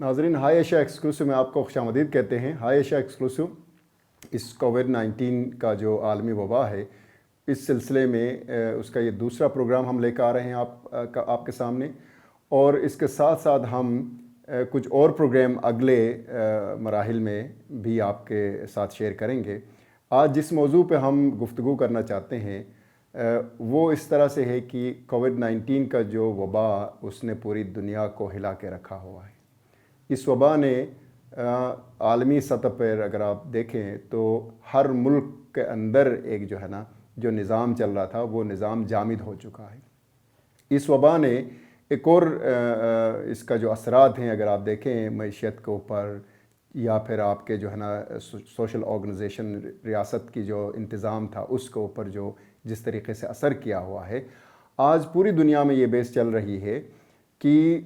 ناظرین، high Asia exclusive میں آپ کو خوش آمدید کہتے ہیں۔ ہائی ایشیا ایکسکلوسیو اس کووڈ-19 کا جو عالمی وبا ہے، اس سلسلے میں اس کا یہ دوسرا پروگرام ہم لے کے آ رہے ہیں آپ کے سامنے، اور اس کے ساتھ ساتھ ہم کچھ اور پروگرام اگلے مراحل میں بھی آپ کے ساتھ شیئر کریں گے۔ آج جس موضوع پہ ہم گفتگو کرنا چاہتے ہیں وہ اس طرح سے ہے کہ کووڈ-19 کا جو وبا اس نے پوری دنیا کو ہلا کے رکھا ہوا ہے۔ اس وبا نے عالمی سطح پر اگر آپ دیکھیں تو ہر ملک کے اندر ایک جو نظام چل رہا تھا وہ نظام جامد ہو چکا ہے۔ اس وبا نے ایک اور اس کا جو اثرات ہیں اگر آپ دیکھیں معیشت کے اوپر، یا پھر آپ کے سوشل آرگنائزیشن، ریاست کی جو انتظام تھا اس کے اوپر جو جس طریقے سے اثر کیا ہوا ہے، آج پوری دنیا میں یہ بحث چل رہی ہے کہ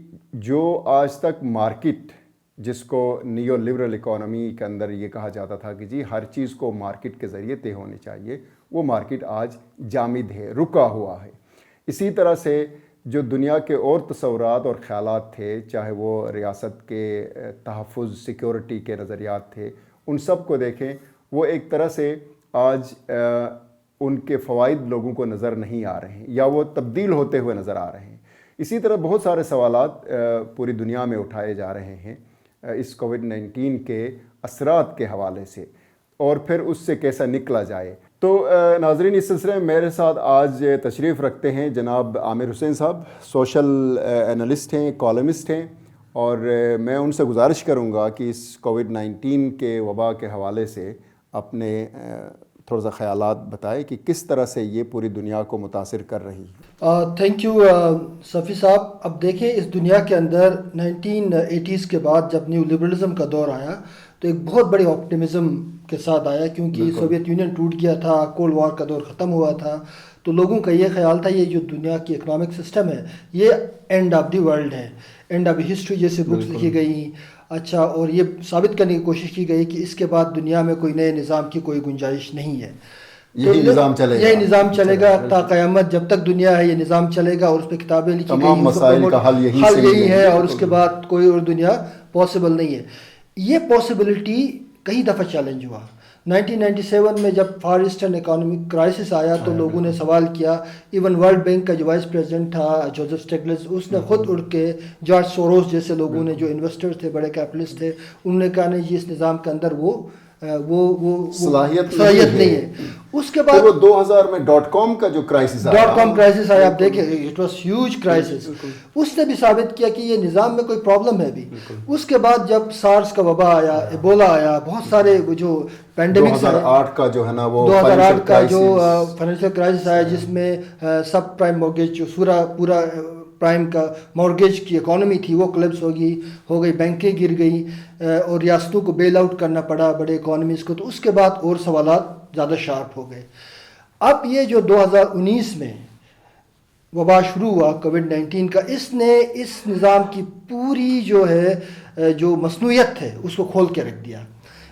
جو آج تک مارکیٹ، جس کو نیو لبرل اکانومی کے اندر یہ کہا جاتا تھا کہ جی ہر چیز کو مارکیٹ کے ذریعے طے ہونی چاہیے، وہ مارکیٹ آج جامد ہے، رکا ہوا ہے۔ اسی طرح سے جو دنیا کے اور تصورات اور خیالات تھے، چاہے وہ ریاست کے تحفظ، سیکیورٹی کے نظریات تھے، ان سب کو دیکھیں، وہ ایک طرح سے آج ان کے فوائد لوگوں کو نظر نہیں آ رہے ہیں، یا وہ تبدیل ہوتے ہوئے نظر آ رہے ہیں۔ اسی طرح بہت سارے سوالات پوری دنیا میں اٹھائے جا رہے ہیں اس کووڈ-19 کے اثرات کے حوالے سے، اور پھر اس سے کیسا نکلا جائے۔ تو ناظرین، اس سلسلے میں میرے ساتھ آج تشریف رکھتے ہیں جناب عامر حسین صاحب، سوشل انالسٹ ہیں، کالمسٹ ہیں، اور میں ان سے گزارش کروں گا کہ اس کووڈ-19 کے وبا کے حوالے سے اپنے تھوڑا سا خیالات بتائے کہ کس طرح سے یہ پوری دنیا کو متاثر کر رہی ہے۔ تھینک یو صفی صاحب۔ اب دیکھیں، اس دنیا کے اندر 1980s کے بعد جب نیو لبرلزم کا دور آیا تو ایک بہت بڑی آپٹیمزم کے ساتھ آیا، کیونکہ سوویت یونین ٹوٹ گیا تھا، کولڈ وار کا دور ختم ہوا تھا، تو لوگوں کا یہ خیال تھا یہ جو دنیا کی اکنامک سسٹم ہے یہ اینڈ آف دی ورلڈ ہے، اینڈ آف ہسٹری جیسے بکس لکھی گئی۔ اچھا، اور یہ ثابت کرنے کی کوشش کی گئی کہ اس کے بعد دنیا میں کوئی نئے نظام کی کوئی گنجائش نہیں ہے، یہی نظام چلے گا تا قیامت، جب تک دنیا ہے یہ نظام چلے گا، اور اس پہ کتابیں لکھی گئی، تمام مسائل کا حل یہی ہے، اور اس کے بعد کوئی اور دنیا پاسبل نہیں ہے۔ یہ پاسبلٹی کئی دفعہ چیلنج ہوا۔ 1997 میں جب فار ایسٹرن اکانومک کرائسس آیا تو لوگوں نے سوال کیا، ایون ورلڈ بینک کا جو وائس پریزیڈنٹ تھا جوزف اسٹیگلس، اس نے خود اٹھ کے، جارج سوروس جیسے لوگوں نے جو انویسٹر تھے، بڑے کیپٹلسٹ تھے، انہوں نے کہا نہیں جی اس نظام کے اندر وہ صلاحیت نہیں ہے۔ اس کے بعد وہ 2000 میں ڈاٹ کام کا جو کرائسس آیا، آپ دیکھیں اٹ واز ہیوج کرائسس، اس نے بھی ثابت کیا کہ یہ نظام میں کوئی پرابلم ہے بھی۔ اس کے بعد جب سارس کا وبا آیا، ایبولا آیا، بہت سارے جو پینڈیمکس، 2008 کا جو ہے نا وہ 2008 کا جو فائنینشیل کرائسس آیا، جس میں سب پرائم مورگیج جو پورا پرائم کا مورگیج کی اکانومی تھی وہ کلیپس ہو گئی، بینکیں گر گئی، اور ریاستوں کو بیل آؤٹ کرنا پڑا بڑے اکانومیز کو۔ تو اس کے بعد اور سوالات زیادہ شارپ ہو گئے۔ اب یہ جو 2019 میں وبا شروع ہوا کووڈ-19 کا، اس نے اس نظام کی پوری جو مصنوعیت ہے اس کو کھول کے رکھ دیا۔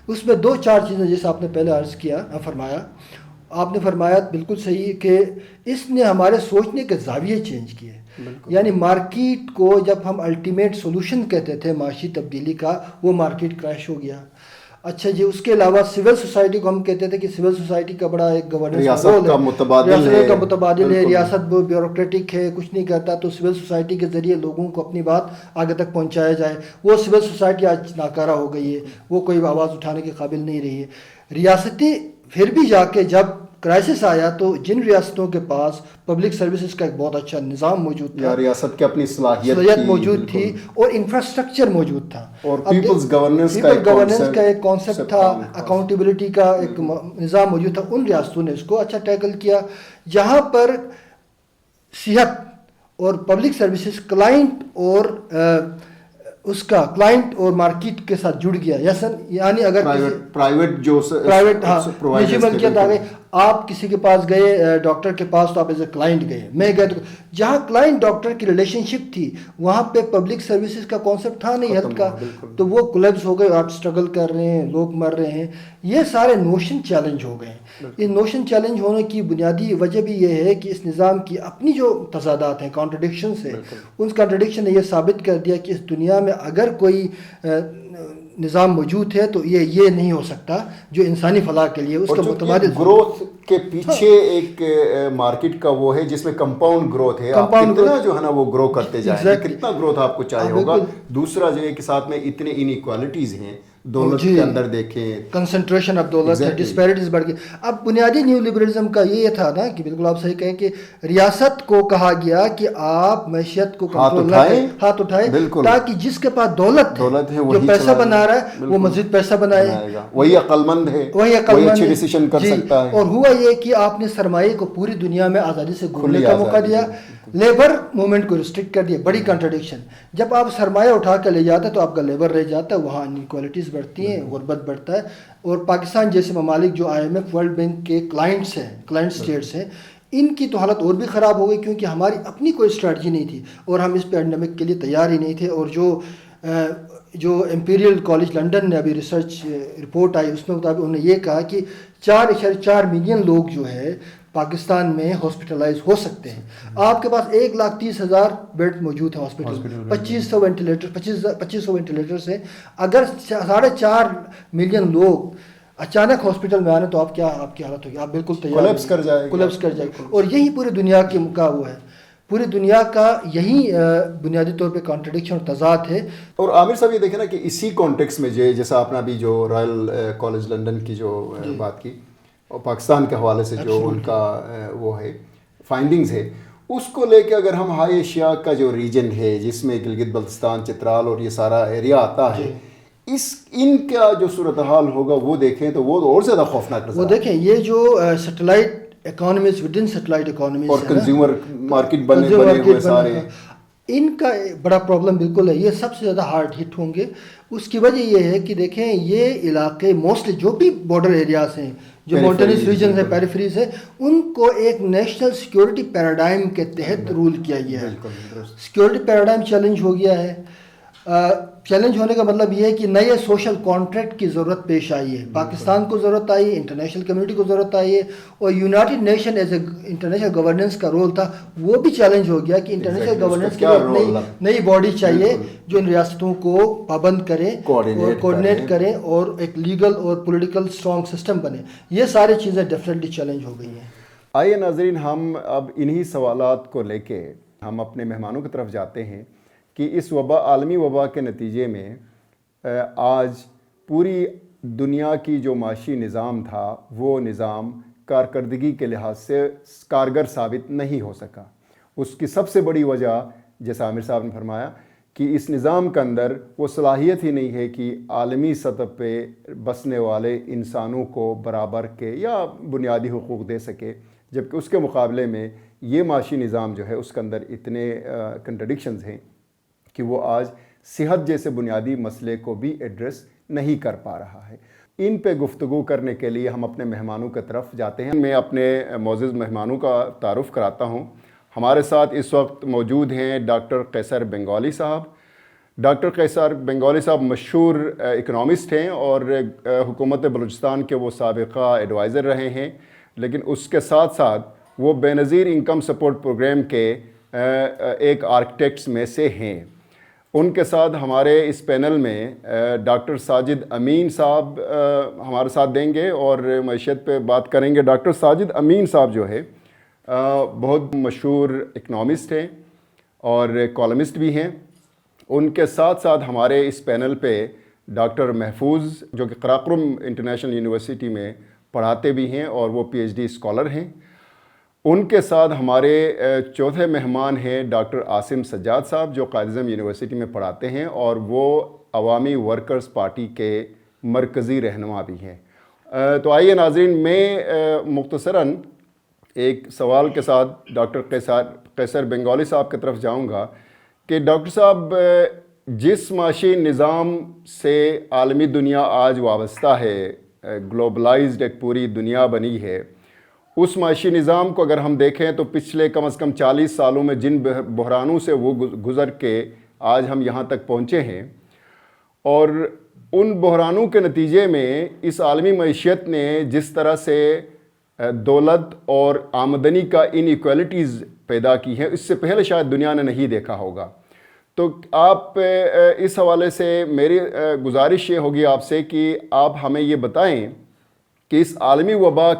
اس میں 2-4 چیزیں جیسے آپ نے پہلے عرض کیا، آپ نے فرمایا بالکل صحیح کہ اس نے ہمارے سوچنے کے زاویے چینج کیے۔ یعنی مارکیٹ کو جب ہم الٹیمیٹ سولوشن کہتے تھے معاشی تبدیلی کا، وہ مارکیٹ کریش ہو گیا۔ اچھا جی، اس کے علاوہ سول سوسائٹی کو ہم کہتے تھے کہ سول سوسائٹی کا بڑا ایک گورننس ریاست کا متبادل ہے، ریاست بیوروکریٹک ہے، کچھ نہیں کرتا، تو سول سوسائٹی کے ذریعے لوگوں کو اپنی بات آگے تک پہنچایا جائے۔ وہ سول سوسائٹی آج ناکارہ ہو گئی ہے، وہ کوئی آواز اٹھانے کے قابل نہیں رہی ہے۔ ریاستی پھر بھی جا کے جب کرائسس آیا تو جن ریاستوں کے پاس پبلک سروسز کا ایک بہت اچھا نظام موجود تھا، ریاست کی اپنی صلاحیت موجود تھی اور انفراسٹرکچر موجود تھا، اور پیپلز گورننس کا ایک کانسیپٹ تھا، اکاؤنٹیبلٹی کا ایک نظام موجود تھا، ان ریاستوں نے اس کو اچھا ٹیکل کیا۔ جہاں پر صحت اور پبلک سروسز کلائنٹ اور مارکیٹ کے ساتھ جڑ گیا، یعنی اگر پرائیویٹ نجی ملکیت آ گئی، آپ کسی کے پاس گئے ڈاکٹر کے پاس تو آپ ایز اے کلائنٹ گئے، میں گیا تو جہاں کلائنٹ ڈاکٹر کی ریلیشن شپ تھی وہاں پہ پبلک سروسز کا کانسیپٹ تھا نہیں ہیلتھ کا، تو وہ کولیپس ہو گئے، آپ اسٹرگل کر رہے ہیں، لوگ مر رہے ہیں، یہ سارے نوشن چیلنج ہو گئے ہیں۔ یہ نوشن چیلنج ہونے کی بنیادی وجہ بھی یہ ہے کہ اس نظام کی اپنی جو تضادات ہیں، کانٹرڈکشنس ہیں، ان کانٹرڈکشن نے یہ ثابت کر دیا کہ اس دنیا میں اگر کوئی نظام موجود ہے تو یہ نہیں ہو سکتا جو انسانی فلاح کے لیے اس کا متبادل گروتھ کے پیچھے ایک مارکیٹ کا وہ ہے جس میں کمپاؤنڈ گروتھ ہے، آپ کتنا جو ہے نا وہ گرو کرتے جائیں گے، کتنا گروتھ آپ کو چاہیے ہوگا. دوسرا جو ہے کہ ساتھ میں اتنے انیکوالٹیز ہیں دولت کے اندر، دیکھیں کنسنٹریشن آف دولت ہے، ڈسپیرٹیز بڑھ گئی. اب بنیادی نیو لبرلزم کا یہ تھا نا کہ بالکل آپ صحیح کہیں کہ ریاست کو کہا گیا کہ آپ معیشت کو کنٹرول ہاتھ اٹھائیں تاکہ جس کے پاس دولت ہے جو پیسہ بنا رہا ہے وہ مزید پیسہ بنائے، وہی عقل مند ہے، وہی اچھے ڈیسیژن کر سکتا ہے. اور ہوا یہ کہ آپ نے سرمایے کو پوری دنیا میں آزادی سے گھومنے کا موقع دیا، لیبر موومنٹ کو ریسٹرکٹ کر دیا. بڑی کنٹرڈکشن، جب آپ سرمایہ اٹھا کر لے جاتے تو آپ کا لیبر رہ جاتا ہے، وہاں انیکوالٹیز بڑھتی ہیں، غربت بڑھتا ہے. اور پاکستان جیسے ممالک جو IMF ورلڈ بینک کے کلائنٹس ہیں، کلائنٹ اسٹیٹس ہیں، ان کی تو حالت اور بھی خراب ہو گئی کیونکہ ہماری اپنی کوئی اسٹریٹجی نہیں تھی اور ہم اس پینڈیمک کے لیے تیار ہی نہیں تھے. اور جو امپیریل کالج لنڈن نے ابھی ریسرچ رپورٹ آئی اس میں مطابق انہوں نے یہ کہا کہ 4.4 ملین لوگ جو ہے پاکستان میں ہاسپٹلائز ہو سکتے ہیں. آپ کے پاس 1,30,000 بیڈ موجود ہیں ہاسپٹل، 2500 وینٹیلیٹرس ہیں. اگر 4.5 ملین لوگ اچانک ہاسپٹل میں آنے تو آپ کی حالت ہوگی، آپ بالکل تیار کولیپس کر جائے گا. اور یہی پوری دنیا کا وہ ہے، پوری دنیا کا یہی بنیادی طور پہ کانٹرڈکشن اور تضاد ہے. اور عامر صاحب یہ دیکھیں نا کہ اسی کانٹیکس میں جیسا آپ نے ابھی جو رائل کالج لنڈن کی جو بات کی اور پاکستان کے حوالے سے جو ان کا وہ ہے فائنڈنگز ہے، اس کو لے کے اگر ہم ہائی ایشیا کا جو ریجن ہے جس میں گلگت بلتستان، چترال اور یہ سارا ایریا آتا ہے، ان کا جو صورتحال ہوگا وہ دیکھیں تو وہ اور زیادہ خوفناک نظر. وہ دیکھیں یہ جو satellite economies with in satellite economies اور کنزیومر مارکیٹ بنے ہوئے سارے، ان کا بڑا پرابلم بالکل ہے، یہ سب سے زیادہ ہارڈ ہٹ ہوں گے. اس کی وجہ یہ ہے کہ دیکھیں یہ علاقے موسٹلی جو بھی بارڈر ایریاز ہیں، جو ماؤنٹینس ریجنز ہیں، پیریفریز ہیں، ان کو ایک نیشنل سیکیورٹی پیراڈائم کے تحت رول کیا گیا ہے. سیکیورٹی پیراڈائم چیلنج ہو گیا ہے. چیلنج ہونے کا مطلب یہ ہے کہ نئے سوشل کانٹریکٹ کی ضرورت پیش آئی ہے. پاکستان کو ضرورت آئی ہے، انٹرنیشنل کمیونٹی کو ضرورت آئی ہے، اور United nation as a international governance کا رول تھا، وہ بھی چیلنج ہو گیا کہ انٹرنیشنل گورننس کے لیے نئی باڈی چاہیے جو ان ریاستوں کو پابند کرے اور کوآرڈینیٹ کرے اور ایک لیگل اور پولیٹیکل اسٹرانگ سسٹم بنے. یہ ساری چیزیں ڈیفینیٹلی چیلنج ہو گئی ہیں. آئیے ناظرین، ہم اب انہی سوالات کو لے کے ہم اپنے مہمانوں کی طرف جاتے ہیں کہ اس عالمی وبا کے نتیجے میں آج پوری دنیا کی جو معاشی نظام تھا وہ نظام کارکردگی کے لحاظ سے کارگر ثابت نہیں ہو سکا. اس کی سب سے بڑی وجہ جیسا عامر صاحب نے فرمایا کہ اس نظام کے اندر وہ صلاحیت ہی نہیں ہے کہ عالمی سطح پہ بسنے والے انسانوں کو برابر کے یا بنیادی حقوق دے سکے، جبکہ اس کے مقابلے میں یہ معاشی نظام جو ہے اس کے اندر اتنے کنٹرڈکشنز ہیں کہ وہ آج صحت جیسے بنیادی مسئلے کو بھی ایڈریس نہیں کر پا رہا ہے. ان پہ گفتگو کرنے کے لیے ہم اپنے مہمانوں کی طرف جاتے ہیں. میں اپنے معزز مہمانوں کا تعارف کراتا ہوں. ہمارے ساتھ اس وقت موجود ہیں ڈاکٹر قیصر بنگالی صاحب. ڈاکٹر قیصر بنگالی صاحب مشہور اکنامسٹ ہیں اور حکومت بلوچستان کے وہ سابقہ ایڈوائزر رہے ہیں، لیکن اس کے ساتھ ساتھ وہ بے نظیر انکم سپورٹ پروگرام کے ایک آرکیٹیکٹس میں سے ہیں. ان کے ساتھ ہمارے اس پینل میں ڈاکٹر ساجد امین صاحب ہمارے ساتھ دیں گے اور معیشت پہ بات کریں گے. ڈاکٹر ساجد امین صاحب جو ہے بہت مشہور اکنامسٹ ہیں اور کالمسٹ بھی ہیں. ان کے ساتھ ساتھ ہمارے اس پینل پہ ڈاکٹر محفوظ جو کہ قراقرم انٹرنیشنل یونیورسٹی میں پڑھاتے بھی ہیں اور وہ PhD اسکالر ہیں. ان کے ساتھ ہمارے چوتھے مہمان ہیں ڈاکٹر عاصم سجاد صاحب جو قائد اعظم یونیورسٹی میں پڑھاتے ہیں اور وہ عوامی ورکرز پارٹی کے مرکزی رہنما بھی ہیں. تو آئیے ناظرین، میں مختصراً ایک سوال کے ساتھ ڈاکٹر قیصر بنگالی صاحب کی طرف جاؤں گا کہ ڈاکٹر صاحب، جس معاشی نظام سے عالمی دنیا آج وابستہ ہے، گلوبلائزڈ ایک پوری دنیا بنی ہے، اس معاشی نظام کو اگر ہم دیکھیں تو پچھلے کم از کم 40 سالوں میں جن بحرانوں سے وہ گزر کے آج ہم یہاں تک پہنچے ہیں، اور ان بحرانوں کے نتیجے میں اس عالمی معیشت نے جس طرح سے دولت اور آمدنی کا انیکوالٹیز پیدا کی ہیں، اس سے پہلے شاید دنیا نے نہیں دیکھا ہوگا. تو آپ اس حوالے سے میری گزارش یہ ہوگی آپ سے کہ آپ ہمیں یہ بتائیں کہ اس عالمی وبا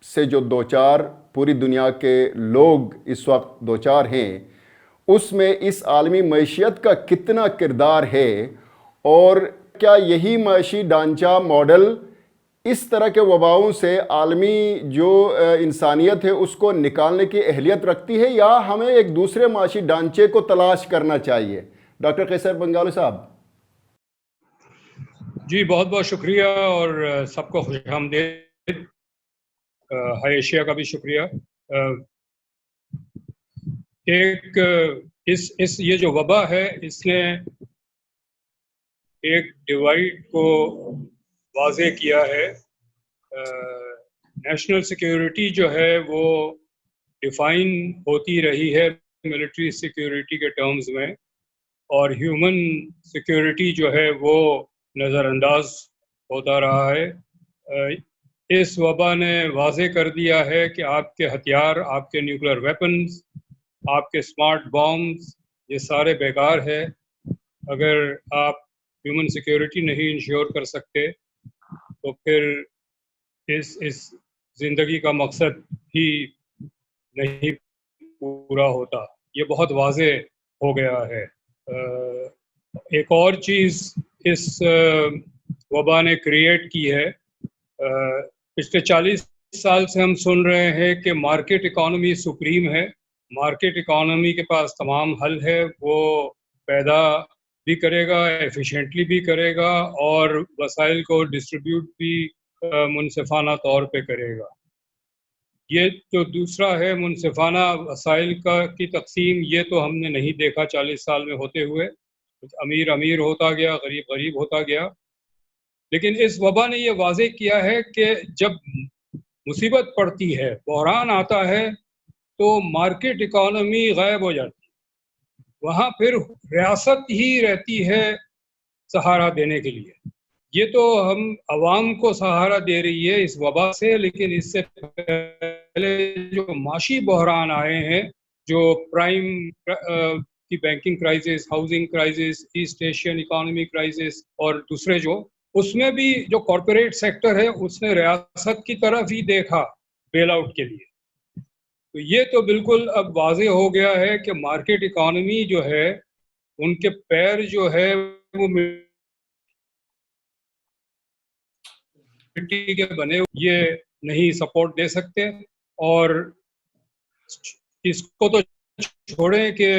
سے جو دوچار پوری دنیا کے لوگ اس وقت دوچار ہیں، اس میں اس عالمی معیشت کا کتنا کردار ہے، اور کیا یہی معاشی ڈھانچہ ماڈل اس طرح کے وباؤں سے عالمی جو انسانیت ہے اس کو نکالنے کی اہلیت رکھتی ہے، یا ہمیں ایک دوسرے معاشی ڈھانچے کو تلاش کرنا چاہیے؟ ڈاکٹر قیصر بنگالی صاحب. جی بہت بہت شکریہ، اور سب کو خوش آمدید. ہائی ایشیا کا بھی شکریہ. ایک یہ جو وبا ہے، اس نے ایک ڈیوائڈ کو واضح کیا ہے. نیشنل سیکیورٹی جو ہے وہ ڈیفائن ہوتی رہی ہے ملٹری سیکیورٹی کے ٹرمز میں، اور ہیومن سیکیورٹی جو ہے وہ نظر انداز ہوتا رہا ہے. اس وبا نے واضح کر دیا ہے کہ آپ کے ہتھیار، آپ کے نیوکلیر ویپنز، آپ کے اسمارٹ بامز، یہ سارے بیکار ہے اگر آپ ہیومن سیکیورٹی نہیں انشور کر سکتے. تو پھر اس زندگی کا مقصد ہی نہیں پورا ہوتا. یہ بہت واضح ہو گیا ہے. ایک اور چیز اس وبا نے کریٹ کی ہے. پچھلے 40 سال سے ہم سن رہے ہیں کہ مارکیٹ اکانومی سپریم ہے، مارکیٹ اکانومی کے پاس تمام حل ہے، وہ پیدا بھی کرے گا، ایفیشینٹلی بھی کرے گا، اور وسائل کو ڈسٹریبیوٹ بھی منصفانہ طور پہ کرے گا. یہ جو دوسرا ہے منصفانہ وسائل کی تقسیم، یہ تو ہم نے نہیں دیکھا 40 سال میں ہوتے ہوئے. امیر امیر ہوتا گیا، غریب غریب ہوتا گیا. لیکن اس وبا نے یہ واضح کیا ہے کہ جب مصیبت پڑتی ہے، بحران آتا ہے، تو مارکیٹ اکانومی غائب ہو جاتی ہے. وہاں پھر ریاست ہی رہتی ہے سہارا دینے کے لیے. یہ تو ہم عوام کو سہارا دے رہی ہے اس وبا سے، لیکن اس سے پہلے جو معاشی بحران آئے ہیں، جو پرائم کی banking crisis, housing crisis, East Asian economy crisis, اور دوسرے اس میں بھی جو کارپوریٹ سیکٹر ہے اس نے ریاست کی طرف ہی دیکھا بیل آؤٹ کے لیے. تو یہ تو بالکل اب واضح ہو گیا ہے کہ مارکیٹ اکانومی جو ہے، ان کے پیر جو ہے وہ مٹی کے بنے، یہ نہیں سپورٹ دے سکتے. اور اس کو تو چھوڑیں کہ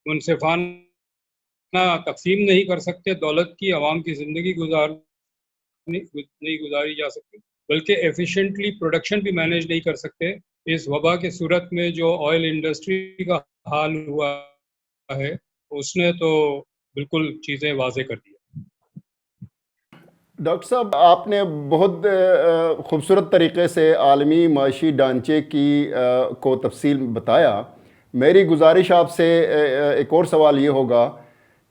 منصفانہ تقسیم نہیں کر سکتے دولت کی، عوام کی زندگی نہیں گزاری جا سکتی، بلکہ ایفیشینٹلی پروڈکشن بھی مینیج نہیں کر سکتے. اس وبا کے صورت میں جو آئل انڈسٹری کا حال ہوا ہے، اس نے تو بالکل چیزیں واضح کر دی. ڈاکٹر صاحب، آپ نے بہت خوبصورت طریقے سے عالمی معاشی ڈھانچے کو تفصیل بتایا. میری گزارش آپ سے ایک اور سوال یہ ہوگا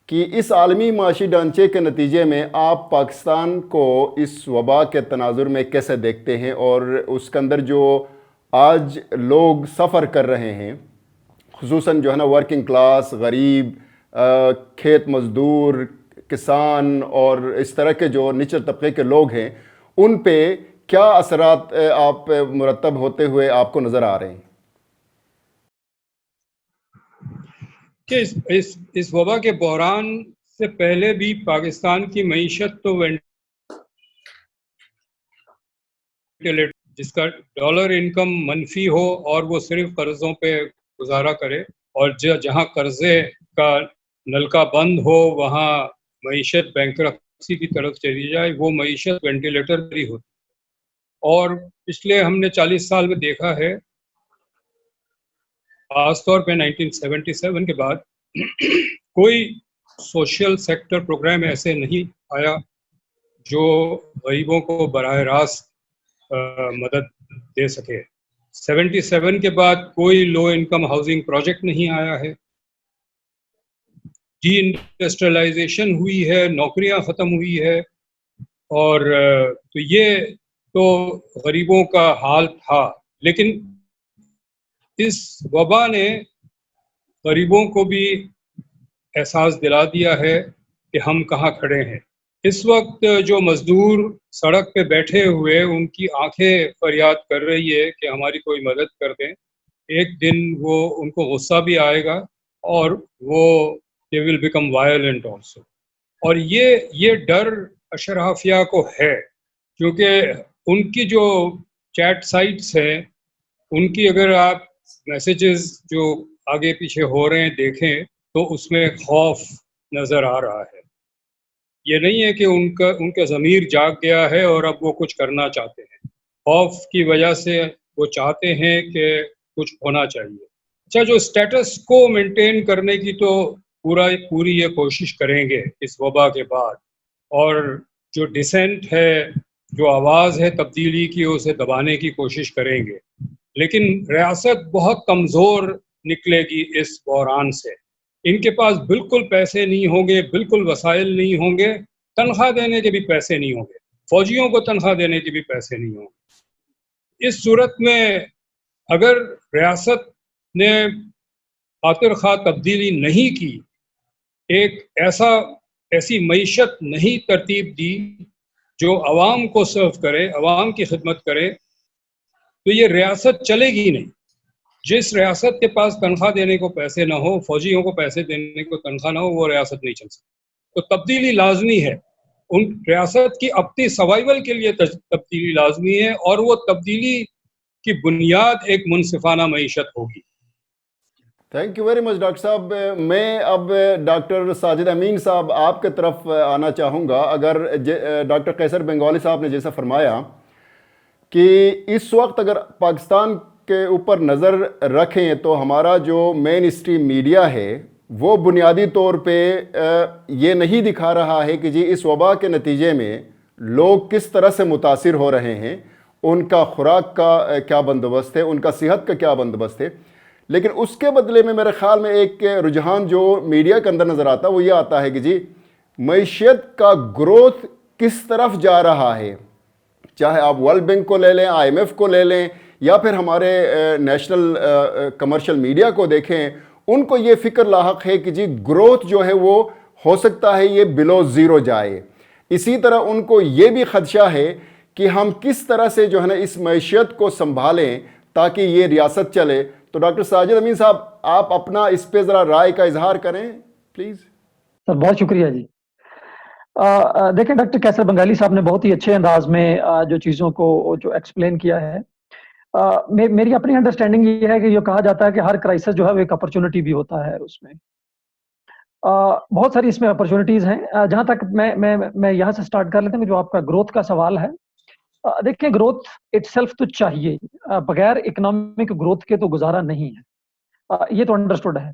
کہ اس عالمی معاشی ڈھانچے کے نتیجے میں آپ پاکستان کو اس وبا کے تناظر میں کیسے دیکھتے ہیں، اور اس کے اندر جو آج لوگ سفر کر رہے ہیں، خصوصاً جو ہے نا ورکنگ کلاس، غریب، کھیت مزدور، کسان، اور اس طرح کے جو نچلے طبقے کے لوگ ہیں، ان پہ کیا اثرات آپ مرتب ہوتے ہوئے آپ کو نظر آ رہے ہیں؟ کہ اس وبا کے بحران سے پہلے بھی پاکستان کی معیشت تو جس کا ڈالر انکم منفی ہو اور وہ صرف قرضوں پہ گزارا کرے، اور جہاں قرضے کا نلکا بند ہو وہاں معیشت بینکرپسی کی طرف چلی جائے، وہ معیشت وینٹیلیٹر پر ہی ہوتی. اور پچھلے ہم نے 40 سال میں دیکھا ہے، خاص طور پہ 1977 کے بعد کوئی سوشل سیکٹر پروگرام ایسے نہیں آیا جو غریبوں کو براہ راست مدد دے سکے. 77 کے بعد کوئی لو انکم ہاؤسنگ پروجیکٹ نہیں آیا ہے. ڈی انڈسٹریلائزیشن ہوئی ہے، نوکریاں ختم ہوئی ہے، اور تو یہ تو غریبوں کا حال تھا، لیکن اس وبا نے غریبوں کو بھی احساس دلا دیا ہے کہ ہم کہاں کھڑے ہیں۔ اس وقت جو مزدور سڑک پہ بیٹھے ہوئے ان کی آنکھیں فریاد کر رہی ہے کہ ہماری کوئی مدد کر دیں۔ ایک دن وہ ان کو غصہ بھی آئے گا اور وہ they will become violent also۔ اور یہ ڈر اشرافیہ کو ہے، کیونکہ ان کی جو چیٹ سائٹس ہیں ان کی اگر آپ میسیجز جو آگے پیچھے ہو رہے ہیں دیکھیں تو اس میں خوف نظر آ رہا ہے۔ یہ نہیں ہے کہ ان کا ضمیر جاگ گیا ہے اور اب وہ کچھ کرنا چاہتے ہیں، خوف کی وجہ سے وہ چاہتے ہیں کہ کچھ ہونا چاہیے۔ اچھا، جو اسٹیٹس کو مینٹین کرنے کی تو پوری یہ کوشش کریں گے اس وبا کے بعد، اور جو ڈسینٹ ہے، جو آواز ہے تبدیلی کی، اسے دبانے کی کوشش کریں گے، لیکن ریاست بہت کمزور نکلے گی اس بحران سے۔ ان کے پاس بالکل پیسے نہیں ہوں گے، بالکل وسائل نہیں ہوں گے، تنخواہ دینے کے بھی پیسے نہیں ہوں گے، فوجیوں کو تنخواہ دینے کے بھی پیسے نہیں ہوں گے۔ اس صورت میں اگر ریاست نے خاطر خواہ تبدیلی نہیں کی، ایک ایسی معیشت نہیں ترتیب دی جو عوام کو سرو کرے، عوام کی خدمت کرے، تو یہ ریاست چلے گی نہیں۔ جس ریاست کے پاس تنخواہ دینے کو پیسے نہ ہو، فوجیوں کو پیسے دینے کو تنخواہ نہ ہو، وہ ریاست نہیں چل سکتی۔ تو تبدیلی لازمی ہے، ان ریاست کی اپنی سروائیول کے لیے تبدیلی لازمی ہے، اور وہ تبدیلی کی بنیاد ایک منصفانہ معیشت ہوگی۔ Thank you very much doctor صاحب۔ میں اب ڈاکٹر ساجد امین صاحب آپ کے طرف آنا چاہوں گا۔ اگر ڈاکٹر قیصر بنگالی صاحب نے جیسا فرمایا کہ اس وقت اگر پاکستان کے اوپر نظر رکھیں تو ہمارا جو مین اسٹریم میڈیا ہے وہ بنیادی طور پہ یہ نہیں دکھا رہا ہے کہ جی اس وبا کے نتیجے میں لوگ کس طرح سے متاثر ہو رہے ہیں، ان کا خوراک کا کیا بندوبست ہے، ان کا صحت کا کیا بندوبست ہے، لیکن اس کے بدلے میں میرے خیال میں ایک رجحان جو میڈیا کے اندر نظر آتا ہے وہ یہ آتا ہے کہ جی معیشت کا گروتھ کس طرف جا رہا ہے، چاہے آپ ورلڈ بینک کو لے لیں، IMF کو لے لیں، یا پھر ہمارے نیشنل کمرشل میڈیا کو دیکھیں، ان کو یہ فکر لاحق ہے کہ جی گروتھ جو ہے وہ ہو سکتا ہے یہ بلو زیرو جائے۔ اسی طرح ان کو یہ بھی خدشہ ہے کہ ہم کس طرح سے جو ہے نا اس معیشت کو سنبھالیں تاکہ یہ ریاست چلے۔ تو ڈاکٹر ساجد امین صاحب آپ اپنا اس پہ ذرا رائے کا اظہار کریں پلیز۔ سر بہت شکریہ جی۔ دیکھیں ڈاکٹر قیصر بنگالی صاحب نے بہت ہی اچھے انداز میں جو چیزوں کو جو ایکسپلین کیا ہے، میری اپنی انڈرسٹینڈنگ یہ ہے کہ یہ کہا جاتا ہے کہ ہر کرائسس جو ہے وہ ایک اپرچونٹی بھی ہوتا ہے، اس میں بہت ساری اس میں اپرچونٹیز ہیں۔ جہاں تک میں یہاں سے سٹارٹ کر لیتا ہوں کہ جو آپ کا گروتھ کا سوال ہے، دیکھیں گروتھ اٹ سیلف تو چاہیے، بغیر اکنامک گروتھ کے تو گزارا نہیں ہے، یہ تو انڈرسٹوڈ ہے۔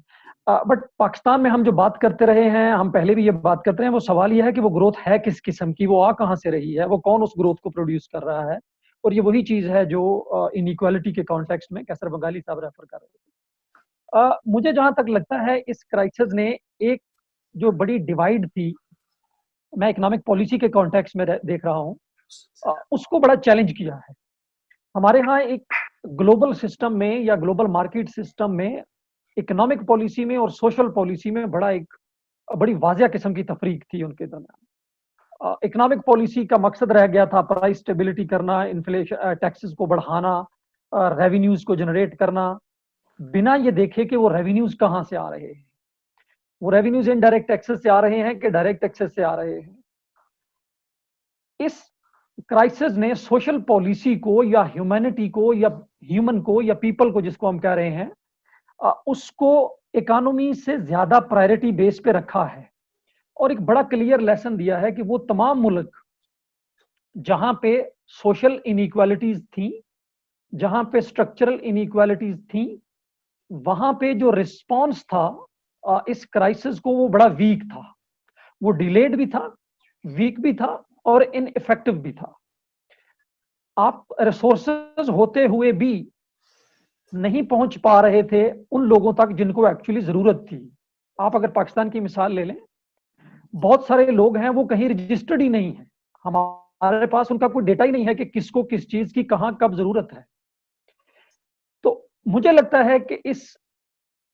بٹ پاکستان میں ہم جو بات کرتے رہے ہیں، ہم پہلے بھی یہ بات کرتے ہیں، وہ سوال یہ ہے کہ وہ گروتھ ہے کس قسم کی، وہ کہاں سے رہی ہے، وہ کون اس گروتھ کو پروڈیوس کر رہا ہے، اور یہ وہی چیز ہے جو انیکوالٹی کے کانٹیکسٹ میں قیصر بنگالی صاحب ریفر کر رہے تھے۔ مجھے جہاں تک لگتا ہے اس کرائسس نے ایک جو بڑی ڈیوائڈ تھی، میں اکنامک پالیسی کے کانٹیکسٹ میں دیکھ رہا ہوں، اس کو بڑا چیلنج کیا ہے۔ ہمارے ہاں ایک گلوبل سسٹم میں یا گلوبل مارکیٹ سسٹم میں اکنامک پالیسی میں اور سوشل پالیسی میں بڑی واضح قسم کی تفریق تھی ان کے درمیان۔ اکنامک پالیسی کا مقصد رہ گیا تھا پرائس سٹیبلٹی کرنا، انفلیشن ٹیکسز کو بڑھانا، ریونیوز کو جنریٹ کرنا، بنا یہ دیکھے کہ وہ ریونیوز کہاں سے آ رہے ہیں، وہ ریونیوز انڈائریکٹ ٹیکسز سے آ رہے ہیں کہ ڈائریکٹ ٹیکسز سے آ رہے ہیں۔ اس کرائسس نے سوشل پالیسی کو یا ہیومینٹی کو یا ہیومن کو یا پیپل کو جس کو ہم کہہ رہے ہیں، اس کو اکانومی سے زیادہ پرائرٹی بیس پہ رکھا ہے، اور ایک بڑا کلیئر لیسن دیا ہے کہ وہ تمام ملک جہاں پہ سوشل انیکوالٹیز تھیں، جہاں پہ اسٹرکچرل انیکوالٹیز تھیں، وہاں پہ جو رسپانس تھا اس کرائسس کو وہ بڑا ویک تھا، وہ ڈیلیڈ بھی تھا، ویک بھی تھا، اور ان افیکٹو بھی تھا۔ آپ ریسورسز ہوتے ہوئے بھی نہیں پہنچ پا رہے تھے ان لوگوں تک جن کو ایکچولی ضرورت تھی۔ آپ اگر پاکستان کی مثال لے لیں، بہت سارے لوگ ہیں وہ کہیں رجسٹرڈ ہی نہیں ہیں، ہمارے پاس ان کا کوئی ڈیٹا ہی نہیں ہے کہ کس کو کس چیز کی کہاں کب ضرورت ہے. تو مجھے لگتا ہے کہ اس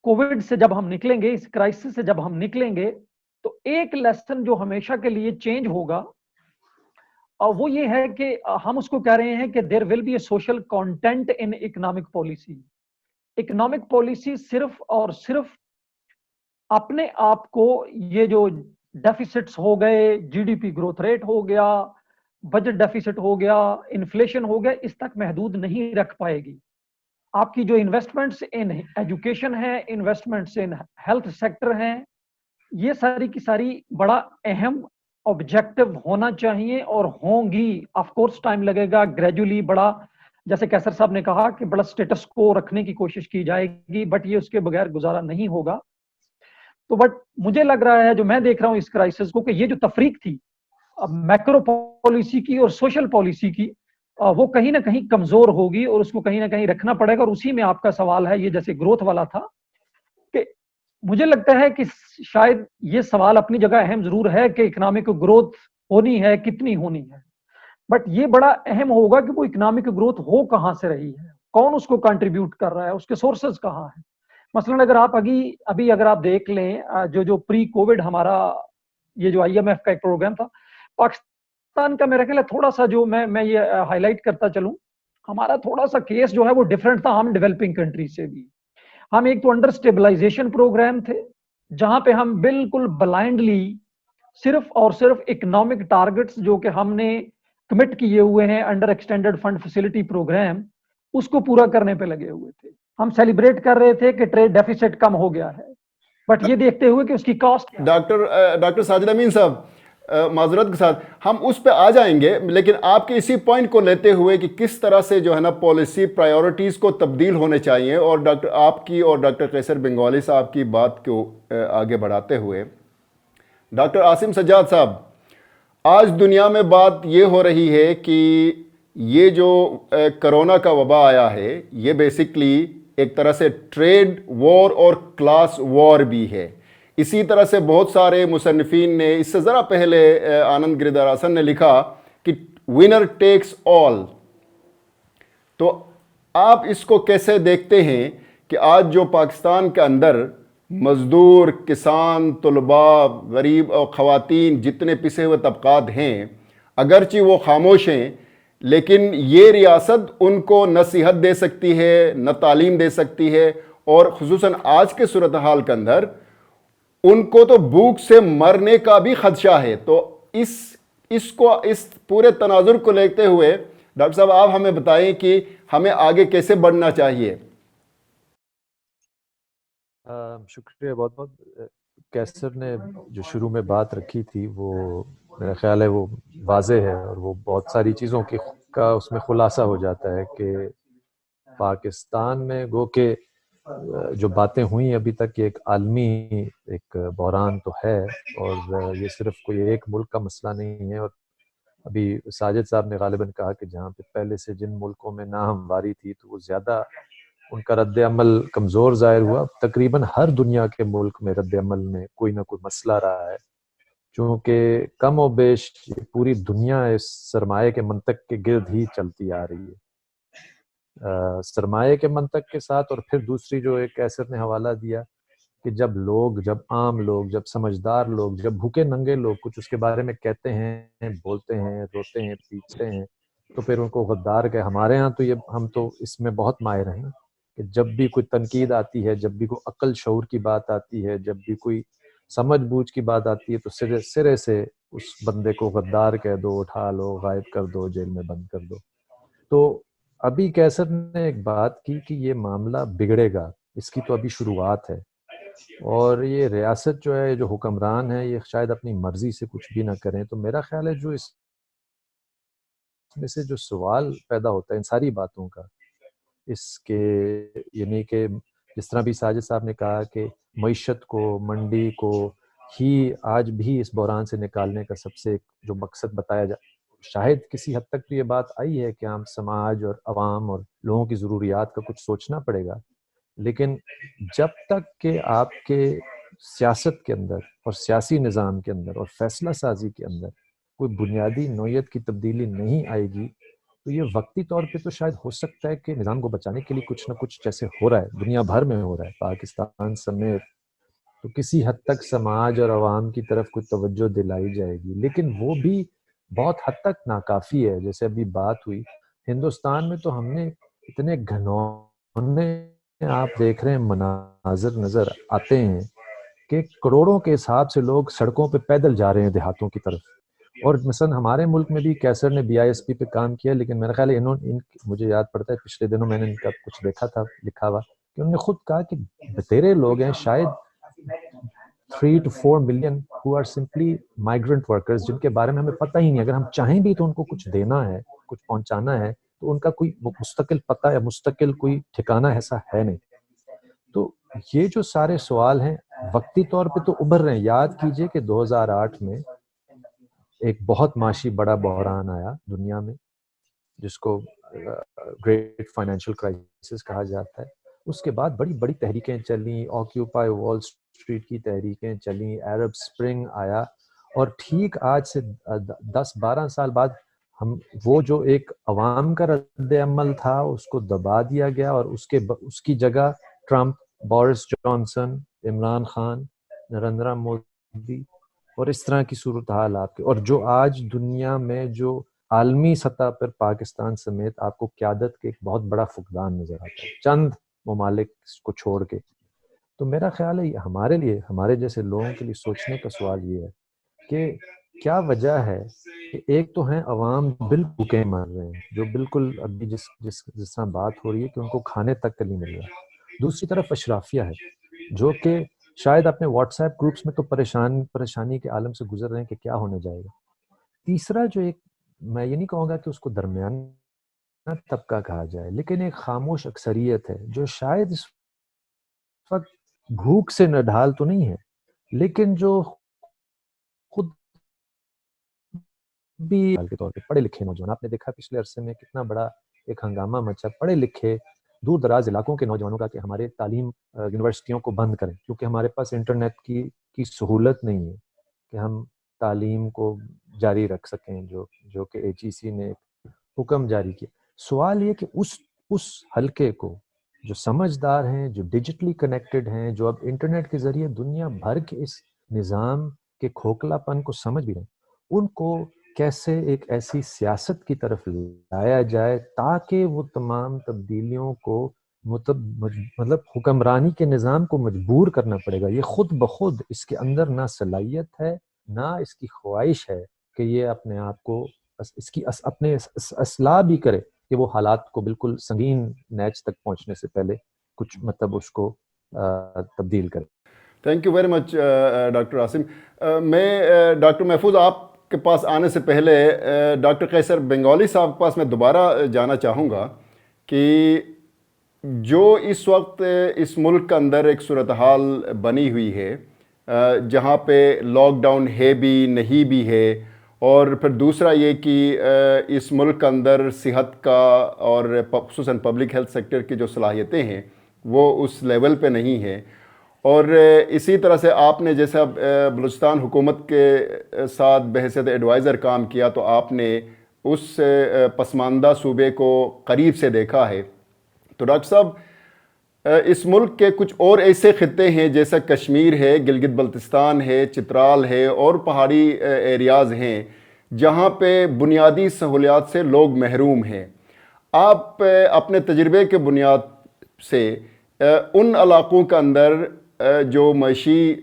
کووڈ سے جب ہم نکلیں گے, اس کرائسس سے جب ہم نکلیں گے, تو ایک لیسن جو ہمیشہ کے لیے چینج ہوگا, اور وہ یہ ہے کہ ہم اس کو کہہ رہے ہیں کہ there will be a social content in economic policy. Economic policy صرف اور صرف اپنے آپ کو یہ جو ڈیفیسٹس ہو گئے, G D P growth rate ہو گیا, بجٹ ڈیفیسٹ ہو گیا, انفلیشن ہو گیا, اس تک محدود نہیں رکھ پائے گی. آپ کی جو انویسٹمنٹس ان ایجوکیشن ہیں, انویسٹمنٹس ان ہیلتھ سیکٹر ہیں, یہ ساری کی ساری بڑا اہم آبجیکٹو ہونا چاہیے اور ہوں گی. آف کورس ٹائم لگے گا, گریجولی بڑا, جیسے کیسر صاحب نے کہا کہ بڑا سٹیٹس کو رکھنے کی کوشش کی جائے گی, بٹ یہ اس کے بغیر گزارا نہیں ہوگا. تو بٹ مجھے لگ رہا ہے, جو میں دیکھ رہا ہوں اس کرائسس کو, کہ یہ جو تفریق تھی میکرو پالیسی کی اور سوشل پالیسی کی, وہ کہیں نہ کہیں کمزور ہوگی اور اس کو کہیں نہ کہیں رکھنا پڑے گا. اور اسی میں آپ کا سوال ہے, یہ جیسے گروتھ والا تھا, کہ مجھے لگتا ہے کہ شاید یہ سوال اپنی جگہ اہم ضرور ہے کہ اکنامک گروتھ ہونی ہے, کتنی ہونی ہے, بٹ یہ بڑا اہم ہوگا کہ وہ اکنامک گروتھ ہو کہاں سے رہی ہے, کون اس کو کنٹریبیوٹ کر رہا ہے, اس کے سورسز کہاں ہیں. مثلاً اگر آپ ابھی اگر آپ دیکھ لیں, جو پری کووڈ ہمارا یہ جو آئی ایم ایف کا ایک پروگرام تھا, پاکستان کا میرا خیال ہے تھوڑا سا, جو میں یہ ہائی لائٹ کرتا چلوں, ہمارا تھوڑا سا کیس جو ہے وہ ڈفرینٹ تھا ہم ڈیولپنگ کنٹری سے بھی. ہم ایک تو انڈر اسٹیبلائزیشن پروگرام تھے, جہاں پہ ہم بالکل بلائنڈلی صرف اور صرف اکنامک ٹارگٹس جو کہ ہم نے کمٹ کیے ہوئے ہیں under extended fund facility programme, اس کو پورا کرنے پہ لگے ہوئے تھے. ہم سیلیبریٹ کر رہے تھے کہ ٹریڈ ڈیفیسٹ کم ہو گیا ہے, بٹ یہ دیکھتے ہوئے کہ اس کی کاسٹ. ڈاکٹر ساجد امین صاحب, معذرت کے ساتھ ہم اس پہ آ جائیں گے, لیکن آپ کے اسی پوائنٹ کو لیتے ہوئے کہ کس طرح سے جو ہے نا پالیسی پرائیورٹیز کو تبدیل ہونے چاہیے, اور ڈاکٹر آپ کی اور ڈاکٹر قیصر بنگالی صاحب کی بات کو آگے بڑھاتے ہوئے, ڈاکٹر عاصم سجاد صاحب, آج دنیا میں بات یہ ہو رہی ہے کہ یہ جو کرونا کا وبا آیا ہے, یہ بیسکلی ایک طرح سے ٹریڈ وار اور کلاس وار بھی ہے. اسی طرح سے بہت سارے مصنفین نے, اس سے ذرا پہلے آنند گریداراسن نے لکھا کہ ونر ٹیکس آل. تو آپ اس کو کیسے دیکھتے ہیں کہ آج جو پاکستان کے اندر مزدور, کسان, طلباء, غریب اور خواتین, جتنے پسے ہوئے طبقات ہیں, اگرچہ وہ خاموش ہیں, لیکن یہ ریاست ان کو نہ صحت دے سکتی ہے, نہ تعلیم دے سکتی ہے, اور خصوصاً آج کے صورتحال کے اندر ان کو تو بھوک سے مرنے کا بھی خدشہ ہے. تو اس پورے تناظر کو لیتے ہوئے ڈاکٹر صاحب آپ ہمیں بتائیں کہ ہمیں آگے کیسے بڑھنا چاہیے. شکریہ بہت بہت. کیسر نے جو شروع میں بات رکھی تھی وہ میرا خیال ہے وہ واضح ہے, اور وہ بہت ساری چیزوں کا اس میں خلاصہ ہو جاتا ہے کہ پاکستان میں گو کہ جو باتیں ہوئیں ابھی تک, یہ ایک عالمی ایک بحران تو ہے, اور یہ صرف کوئی ایک ملک کا مسئلہ نہیں ہے. اور ابھی ساجد صاحب نے غالباً کہا کہ جہاں پہ پہلے سے جن ملکوں میں ناہمواری تھی تو وہ زیادہ ان کا رد عمل کمزور ظاہر ہوا. تقریباً ہر دنیا کے ملک میں رد عمل میں کوئی نہ کوئی مسئلہ رہا ہے, چونکہ کم و بیش پوری دنیا اس سرمایہ کے منطق کے گرد ہی چلتی آ رہی ہے. سرمایہ کے منطق کے ساتھ, اور پھر دوسری جو ایک کیسر نے حوالہ دیا کہ جب عام لوگ, جب سمجھدار لوگ, جب بھوکے ننگے لوگ کچھ اس کے بارے میں کہتے ہیں, بولتے ہیں, روتے ہیں, پیٹتے ہیں, تو پھر ان کو غدار کہ ہمارے ہاں تو ہم تو اس میں بہت ماہر ہیں کہ جب بھی کوئی تنقید آتی ہے, جب بھی کوئی عقل شعور کی بات آتی ہے, جب بھی کوئی سمجھ بوجھ کی بات آتی ہے, تو سرے سے اس بندے کو غدار کہہ دو, اٹھا لو, غائب کر دو, جیل میں بند کر دو. تو ابھی کیسر نے ایک بات کی کہ یہ معاملہ بگڑے گا, اس کی تو ابھی شروعات ہے, اور یہ ریاست جو ہے, جو حکمران ہے, یہ شاید اپنی مرضی سے کچھ بھی نہ کریں. تو میرا خیال ہے جو اس میں سے جو سوال پیدا ہوتا ہے ان ساری باتوں کا, اس کے یعنی کہ جس طرح بھی ساجد صاحب نے کہا کہ معیشت کو, منڈی کو ہی آج بھی اس بحران سے نکالنے کا سب سے جو مقصد بتایا جائے, شاید کسی حد تک تو یہ بات آئی ہے کہ عام سماج اور عوام اور لوگوں کی ضروریات کا کچھ سوچنا پڑے گا, لیکن جب تک کہ آپ کے سیاست کے اندر اور سیاسی نظام کے اندر اور فیصلہ سازی کے اندر کوئی بنیادی نوعیت کی تبدیلی نہیں آئے گی تو یہ وقتی طور پہ تو شاید ہو سکتا ہے کہ نظام کو بچانے کے لیے کچھ نہ کچھ جیسے ہو رہا ہے دنیا بھر میں ہو رہا ہے پاکستان سمیت، تو کسی حد تک سماج اور عوام کی طرف کوئی توجہ دلائی جائے گی، لیکن وہ بھی بہت حد تک ناکافی ہے۔ جیسے ابھی بات ہوئی ہندوستان میں تو ہم نے اتنے گھنونے آپ دیکھ رہے ہیں مناظر نظر آتے ہیں کہ کروڑوں کے حساب سے لوگ سڑکوں پہ پیدل جا رہے ہیں دیہاتوں کی طرف، اور مثلا ہمارے ملک میں بھی کیسر نے BISP پہ کام کیا، لیکن میرا خیال ہے مجھے یاد پڑتا ہے پچھلے دنوں میں نے ان کا کچھ دیکھا تھا لکھا ہوا کہ انہوں نے خود کہا کہ بتیرے لوگ ہیں شاید 3 to 4 million who are simply migrant workers جن کے بارے میں ہمیں پتہ ہی نہیں، اگر ہم چاہیں بھی تو ان کو کچھ دینا ہے کچھ پہنچانا ہے تو ان کا کوئی مستقل پتہ یا مستقل کوئی ٹھکانہ ایسا ہے نہیں۔ تو یہ جو سارے سوال ہیں وقتی طور پہ تو ابھر رہے ہیں۔ یاد کیجئے کہ 2008 میں ایک بہت معاشی بڑا بحران آیا دنیا میں جس کو گریٹ فائنینشیل کرائسس کہا جاتا ہے۔ اس کے بعد بڑی بڑی تحریکیں چلیں، آکیوپائی وال اسٹریٹ کی تحریکیں چلیں، عرب اسپرنگ آیا، اور ٹھیک آج سے 10-12 سال بعد ہم وہ جو ایک عوام کا رد عمل تھا اس کو دبا دیا گیا، اور اس کی جگہ Trump, Boris Johnson, Imran Khan, Narendra Modi اور اس طرح کی صورتحال آپ کے، اور جو آج دنیا میں جو عالمی سطح پر پاکستان سمیت آپ کو قیادت کے ایک بہت بڑا فقدان نظر آتا ہے چند ممالک کو چھوڑ کے۔ تو میرا خیال ہے ہمارے لیے، ہمارے جیسے لوگوں کے لیے سوچنے کا سوال یہ ہے کہ کیا وجہ ہے کہ ایک تو ہیں عوام بالکل بھوکے مر رہے ہیں، جو بالکل ابھی جس طرح بات ہو رہی ہے کہ ان کو کھانے تک کا نہیں مل رہا، دوسری طرف اشرافیہ ہے جو کہ شاید اپنے واٹس ایپ گروپس میں تو پریشانی کے عالم سے گزر رہے ہیں کہ کیا ہونے جائے گا، تیسرا جو ایک میں یہ نہیں کہوں گا کہ اس کو درمیانہ طبقہ کہا جائے لیکن ایک خاموش اکثریت ہے جو شاید اس وقت بھوک سے نڈھال تو نہیں ہے لیکن جو خود بھی کے طور پہ پڑھے لکھے نوجوان، آپ نے دیکھا پچھلے عرصے میں کتنا بڑا ایک ہنگامہ مچا پڑھے لکھے دور دراز علاقوں کے نوجوانوں کا کہ ہمارے تعلیم یونیورسٹیوں کو بند کریں کیونکہ ہمارے پاس انٹرنیٹ کی سہولت نہیں ہے کہ ہم تعلیم کو جاری رکھ سکیں، جو کہ HEC نے حکم جاری کیا۔ سوال یہ کہ اس حلقے کو جو سمجھدار ہیں، جو ڈیجیٹلی کنیکٹڈ ہیں، جو اب انٹرنیٹ کے ذریعے دنیا بھر کے اس نظام کے کھوکھلا پن کو سمجھ بھی رہے ہیں، ان کو کیسے ایک ایسی سیاست کی طرف لایا جائے تاکہ وہ تمام تبدیلیوں کو مطلب حکمرانی کے نظام کو مجبور کرنا پڑے گا، یہ خود بخود اس کے اندر نہ صلاحیت ہے نہ اس کی خواہش ہے کہ یہ اپنے آپ کو اس کی اپنے اصلاح بھی کرے کہ وہ حالات کو بالکل سنگین نیچ تک پہنچنے سے پہلے کچھ مطلب اس کو تبدیل کرے۔ Thank you very much doctor Asim. میں ڈاکٹر محفوظ آپ کے پاس آنے سے پہلے ڈاکٹر قیصر بنگالی صاحب کے پاس میں دوبارہ جانا چاہوں گا کہ جو اس وقت اس ملک کے اندر ایک صورتحال بنی ہوئی ہے جہاں پہ لاک ڈاؤن ہے بھی نہیں بھی ہے، اور پھر دوسرا یہ کہ اس ملک کے اندر صحت کا اور خصوصاً پبلک ہیلتھ سیکٹر کی جو صلاحیتیں ہیں وہ اس لیول پہ نہیں ہیں، اور اسی طرح سے آپ نے جیسا بلوچستان حکومت کے ساتھ بحیثیت ایڈوائزر کام کیا تو آپ نے اس پسماندہ صوبے کو قریب سے دیکھا ہے۔ تو ڈاکٹر صاحب اس ملک کے کچھ اور ایسے خطے ہیں جیسا کشمیر ہے، گلگت بلتستان ہے، چترال ہے اور پہاڑی ایریاز ہیں جہاں پہ بنیادی سہولیات سے لوگ محروم ہیں۔ آپ اپنے تجربے کے بنیاد سے ان علاقوں کے اندر جو معاشی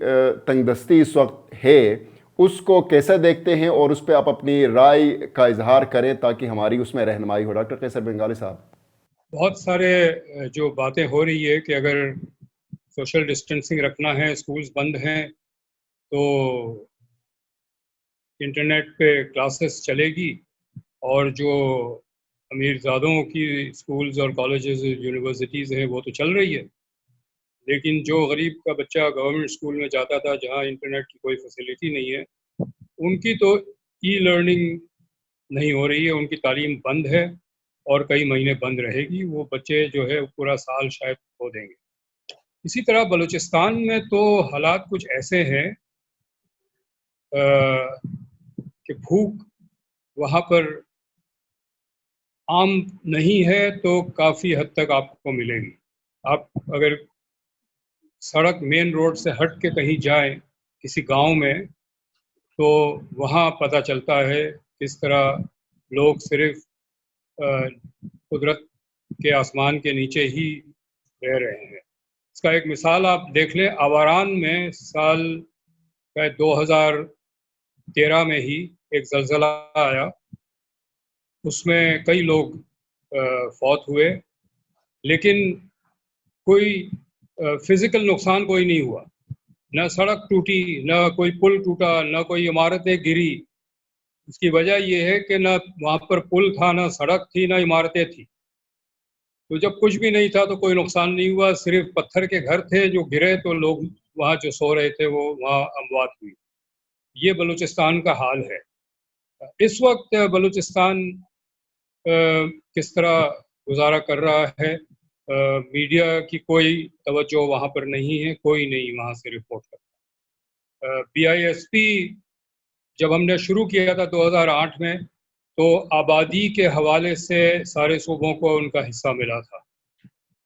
تنگ دستی اس وقت ہے اس کو کیسے دیکھتے ہیں اور اس پہ آپ اپنی رائے کا اظہار کریں تاکہ ہماری اس میں رہنمائی ہو۔ ڈاکٹر قیصر بنگالی صاحب۔ بہت سارے جو باتیں ہو رہی ہے کہ اگر سوشل ڈسٹینسنگ رکھنا ہے، اسکولز بند ہیں تو انٹرنیٹ پہ کلاسز چلے گی، اور جو امیر زادوں کی اسکولز اور کالجز یونیورسٹیز ہیں وہ تو چل رہی ہے، لیکن جو غریب کا بچہ گورنمنٹ اسکول میں جاتا تھا جہاں انٹرنیٹ کی کوئی فیسلٹی نہیں ہے، ان کی تو ای لرننگ نہیں ہو رہی ہے، ان کی تعلیم بند ہے اور کئی مہینے بند رہے گی، وہ بچے جو ہے پورا سال شاید کھو دیں گے۔ اسی طرح بلوچستان میں تو حالات کچھ ایسے ہیں کہ بھوک وہاں پر عام نہیں ہے تو کافی حد تک آپ کو ملے گی. آپ اگر سڑک مین روڈ سے ہٹ کے کہیں جائیں کسی گاؤں میں تو وہاں پتہ چلتا ہے کس طرح لوگ صرف قدرت کے آسمان کے نیچے ہی رہ رہے ہیں. اس کا ایک مثال آپ دیکھ لیں. آواران میں سال 2013 میں ہی ایک زلزلہ آیا. اس میں کئی لوگ فوت ہوئے لیکن کوئی فزیکل نقصان کوئی نہیں ہوا. نہ سڑک ٹوٹی، نہ کوئی پل ٹوٹا، نہ کوئی عمارتیں گری. اس کی وجہ یہ ہے کہ نہ وہاں پر پل تھا، نہ سڑک تھی، نہ عمارتیں تھیں. تو جب کچھ بھی نہیں تھا تو کوئی نقصان نہیں ہوا. صرف پتھر کے گھر تھے جو گرے تو لوگ وہاں جو سو رہے تھے وہ وہاں اموات ہوئی. یہ بلوچستان کا حال ہے. اس وقت بلوچستان کس طرح گزارا کر رہا ہے، میڈیا کی کوئی توجہ وہاں پر نہیں ہے، کوئی نہیں وہاں سے رپورٹ کرتا. BISP جب ہم نے شروع کیا تھا 2008 میں تو آبادی کے حوالے سے سارے صوبوں کو ان کا حصہ ملا تھا.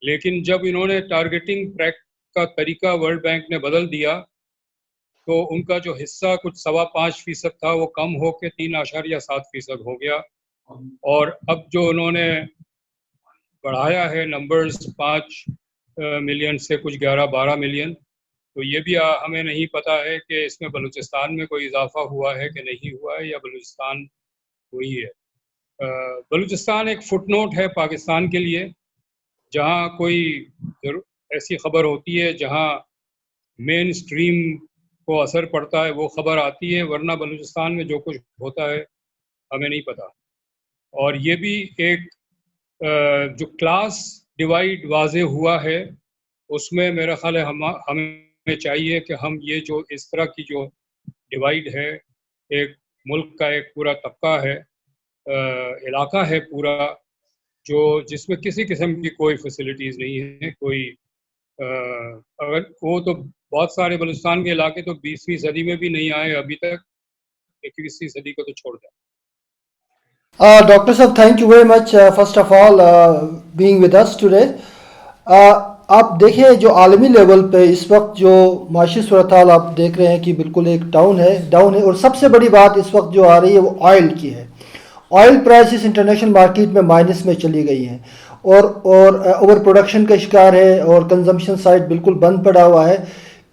لیکن جب انہوں نے ٹارگیٹنگ ٹریک کا طریقہ ورلڈ بینک نے بدل دیا تو ان کا جو حصہ کچھ 5.25% تھا وہ کم ہو کے 3.7% ہو گیا. اور اب جو انہوں نے بڑھایا ہے نمبرز 5 ملین سے کچھ 11-12 ملین، تو یہ بھی ہمیں نہیں پتہ ہے کہ اس میں بلوچستان میں کوئی اضافہ ہوا ہے کہ نہیں ہوا ہے یا بلوچستان وہی ہے. بلوچستان ایک فٹ نوٹ ہے پاکستان کے لیے. جہاں کوئی ایسی خبر ہوتی ہے جہاں مین سٹریم کو اثر پڑتا ہے وہ خبر آتی ہے، ورنہ بلوچستان میں جو کچھ ہوتا ہے ہمیں نہیں پتہ. اور یہ بھی ایک جو کلاس ڈیوائیڈ واضح ہوا ہے اس میں میرا خیال ہے ہمیں چاہیے کہ ہم یہ جو اس طرح کی جو ڈیوائیڈ ہے، ایک ملک کا ایک پورا طبقہ ہے، علاقہ ہے پورا جو جس میں کسی قسم کی کوئی فیسلٹیز نہیں ہے، کوئی اگر وہ تو بہت سارے بلوچستان کے علاقے تو 20ویں صدی میں بھی نہیں آئے ابھی تک، 21ویں صدی کو تو چھوڑ دیں. Dr. Sahab, thank you very much first of all being with us today. آپ دیکھیں جو عالمی لیول پہ اس وقت جو معاشی صورتحال آپ دیکھ رہے ہیں کہ بالکل ایک ڈاؤن ہے اور سب سے بڑی بات اس وقت جو آ رہی ہے وہ آئل کی ہے. آئل پرائسز انٹرنیشنل مارکیٹ میں مائنس میں چلی گئی ہیں اور اوور پروڈکشن کا شکار ہے اور کنزمپشن سائڈ بالکل بند پڑا ہوا ہے.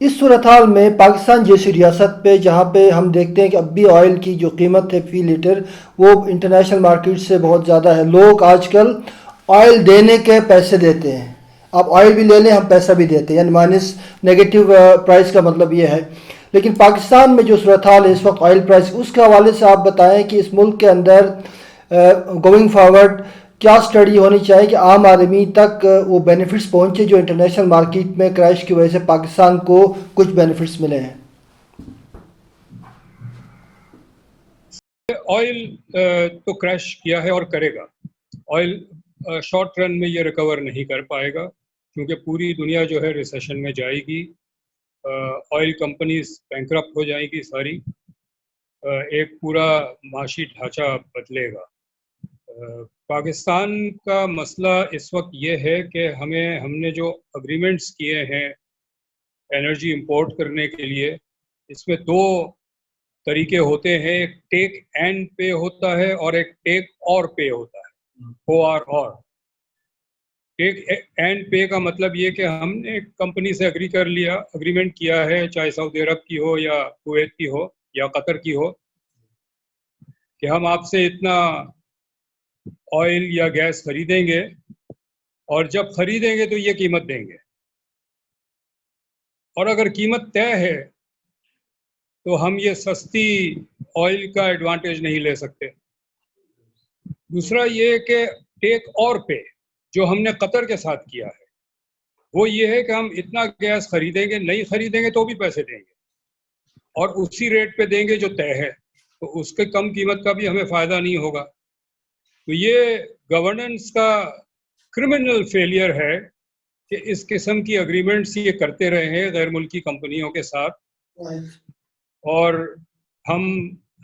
اس صورتحال میں پاکستان جیسی ریاست پہ جہاں پہ ہم دیکھتے ہیں کہ اب بھی آئل کی جو قیمت ہے فی لیٹر وہ انٹرنیشنل مارکیٹ سے بہت زیادہ ہے. لوگ آج کل آئل دینے کے پیسے دیتے ہیں. آپ آئل بھی لے لیں ہم پیسہ بھی دیتے ہیں، یعنی مائنس نیگیٹو پرائس کا مطلب یہ ہے. لیکن پاکستان میں جو صورتحال ہے اس وقت آئل پرائس، اس کے حوالے سے آپ بتائیں کہ اس ملک کے اندر گوئنگ فارورڈ کیا اسٹڈی ہونی چاہیے کہ عام آدمی تک وہ بینیفٹس پہنچے جو انٹرنیشنل مارکیٹ میں کریش کی وجہ سے پاکستان کو کچھ بینیفٹس ملے ہیں. آئل تو کریش کیا ہے اور کرے گا. آئل شارٹ رن میں یہ ریکور نہیں کر پائے گا کیونکہ پوری دنیا جو ہے ریسیشن میں جائے گی. آئل کمپنیز بینکرپٹ ہو جائیں گی ساری. ایک پورا معاشی ڈھانچہ بدلے گا. پاکستان کا مسئلہ اس وقت یہ ہے کہ ہم نے جو اگریمنٹس کیے ہیں انرجی امپورٹ کرنے کے لیے، اس میں 2 طریقے ہوتے ہیں. ایک ٹیک اینڈ پے ہوتا ہے اور ایک ٹیک اور پے ہوتا ہے. اور ٹیک اینڈ پے کا مطلب یہ کہ ہم نے ایک کمپنی سے اگریمنٹ کیا ہے، چاہے سعودی عرب کی ہو یا کویت کی ہو یا قطر کی ہو، کہ ہم آپ سے اتنا آئل یا گیس خریدیں گے اور جب خریدیں گے تو یہ قیمت دیں گے. اور اگر قیمت طے ہے تو ہم یہ سستی آئل کا ایڈوانٹیج نہیں لے سکتے. دوسرا یہ کہ ٹیک اور پے جو ہم نے قطر کے ساتھ کیا ہے وہ یہ ہے کہ ہم اتنا گیس خریدیں گے، نہیں خریدیں گے تو بھی پیسے دیں گے اور اسی ریٹ پہ دیں گے جو طے ہے، تو اس کے کم قیمت کا بھی ہمیں فائدہ نہیں ہوگا. تو یہ گورننس کا کرمنل فیلئر ہے کہ اس قسم کی اگریمنٹس یہ کرتے رہے ہیں غیر ملکی کمپنیوں کے ساتھ، اور ہم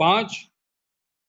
5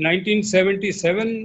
1977